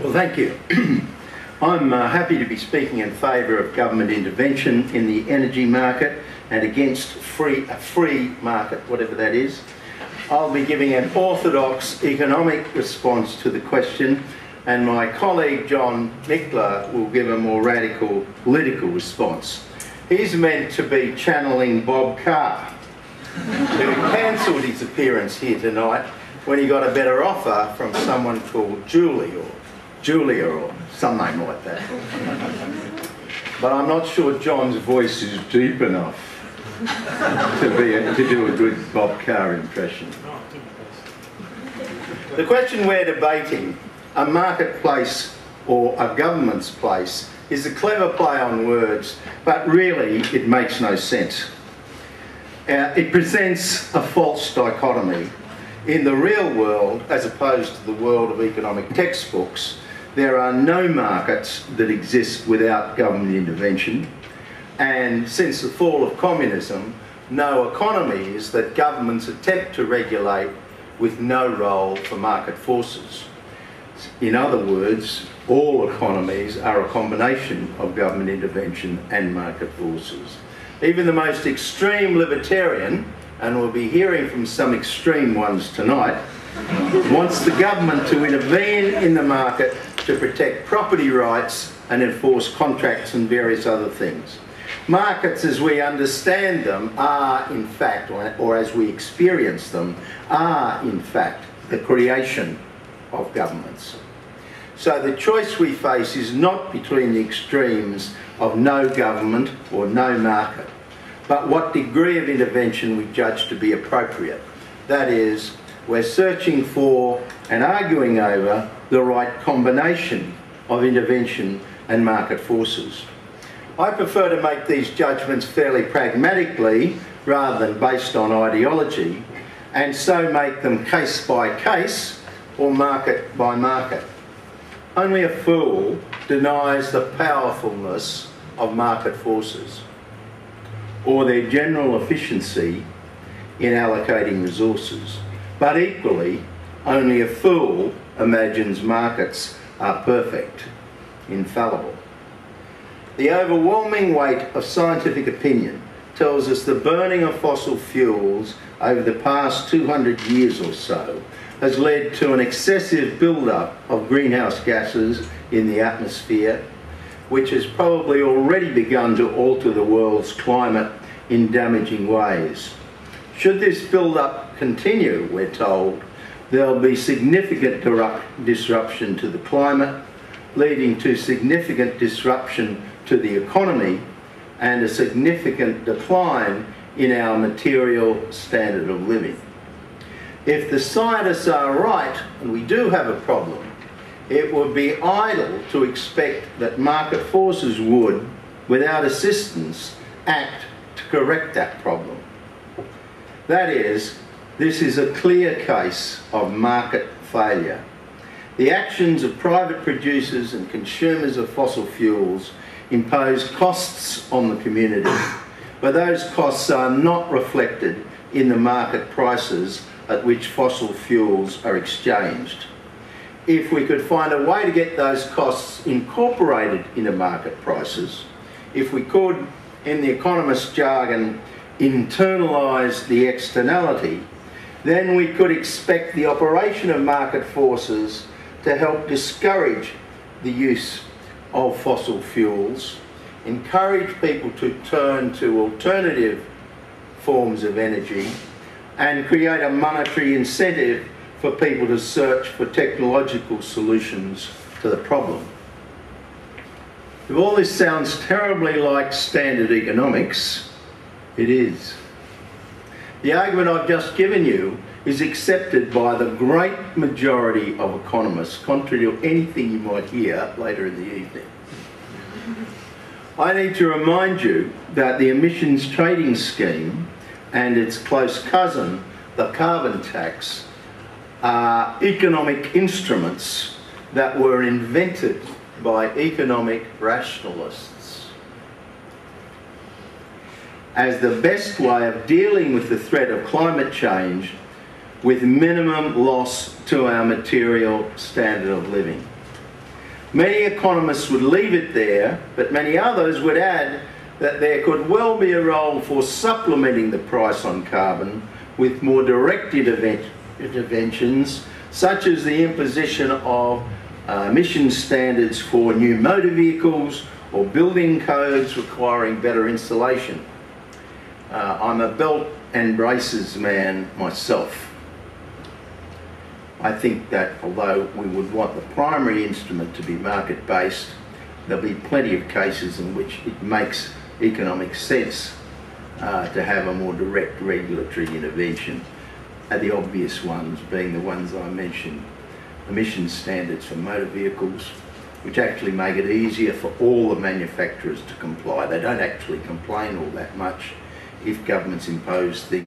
Well, thank you. I'm happy to be speaking in favour of government intervention in the energy market and against a free market, whatever that is. I'll be giving an orthodox economic response to the question, and my colleague John Mickler will give a more radical political response. He's meant to be channeling Bob Carr, who cancelled his appearance here tonight when he got a better offer from someone called Julia or some name like that. But I'm not sure John's voice is deep enough to do a good Bob Carr impression. The question we're debating, a marketplace or a government's place, is a clever play on words, but really it makes no sense. It presents a false dichotomy. In the real world, as opposed to the world of economic textbooks, there are no markets that exist without government intervention, and since the fall of communism, no economies that governments attempt to regulate with no role for market forces. In other words, all economies are a combination of government intervention and market forces. Even the most extreme libertarian, and we'll be hearing from some extreme ones tonight, wants the government to intervene in the market to protect property rights and enforce contracts and various other things. Markets as we understand them are in fact, or as we experience them, are in fact the creation of governments. So the choice we face is not between the extremes of no government or no market, but what degree of intervention we judge to be appropriate. That is, we're searching for and arguing over the right combination of intervention and market forces. I prefer to make these judgments fairly pragmatically rather than based on ideology, and so make them case by case or market by market. Only a fool denies the powerfulness of market forces or their general efficiency in allocating resources. But equally, only a fool imagines markets are perfect, infallible. The overwhelming weight of scientific opinion tells us the burning of fossil fuels over the past 200 years or so has led to an excessive build-up of greenhouse gases in the atmosphere, which has probably already begun to alter the world's climate in damaging ways. Should this build-up continue, we're told, there'll be significant disruption to the climate, leading to significant disruption to the economy and a significant decline in our material standard of living. If the scientists are right, and we do have a problem, it would be idle to expect that market forces would, without assistance, act to correct that problem. That is, this is a clear case of market failure. The actions of private producers and consumers of fossil fuels impose costs on the community, but those costs are not reflected in the market prices at which fossil fuels are exchanged. If we could find a way to get those costs incorporated into market prices, if we could, in the economist jargon, internalise the externality, then we could expect the operation of market forces to help discourage the use of fossil fuels, encourage people to turn to alternative forms of energy, and create a monetary incentive for people to search for technological solutions to the problem. If all this sounds terribly like standard economics, it is. The argument I've just given you is accepted by the great majority of economists, contrary to anything you might hear later in the evening. I need to remind you that the emissions trading scheme and its close cousin, the carbon tax, are economic instruments that were invented by economic rationalists as the best way of dealing with the threat of climate change with minimum loss to our material standard of living. Many economists would leave it there, but many others would add that there could well be a role for supplementing the price on carbon with more direct interventions, such as the imposition of emission standards for new motor vehicles or building codes requiring better insulation. I'm a belt and braces man myself. I think that although we would want the primary instrument to be market-based, there'll be plenty of cases in which it makes economic sense to have a more direct regulatory intervention, the obvious ones being the ones I mentioned. Emission standards for motor vehicles, which actually make it easier for all the manufacturers to comply. They don't actually complain all that much if governments impose things